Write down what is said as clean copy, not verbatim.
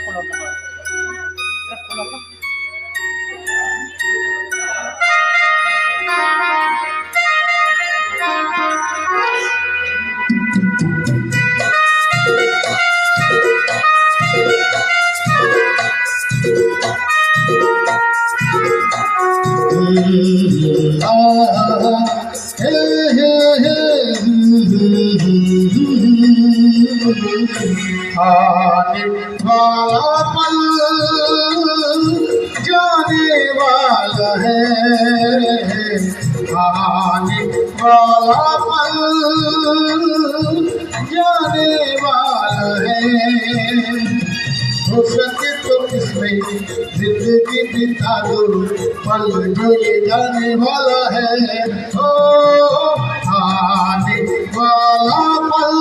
खोलो खोलो। आने वाला पल जाने वाला है, आने वाला पल जाने वाला है। हो सके तो इसमें जिंदगी बिता दो, पल जो ये जाने वाला है। ओ आने वाला पल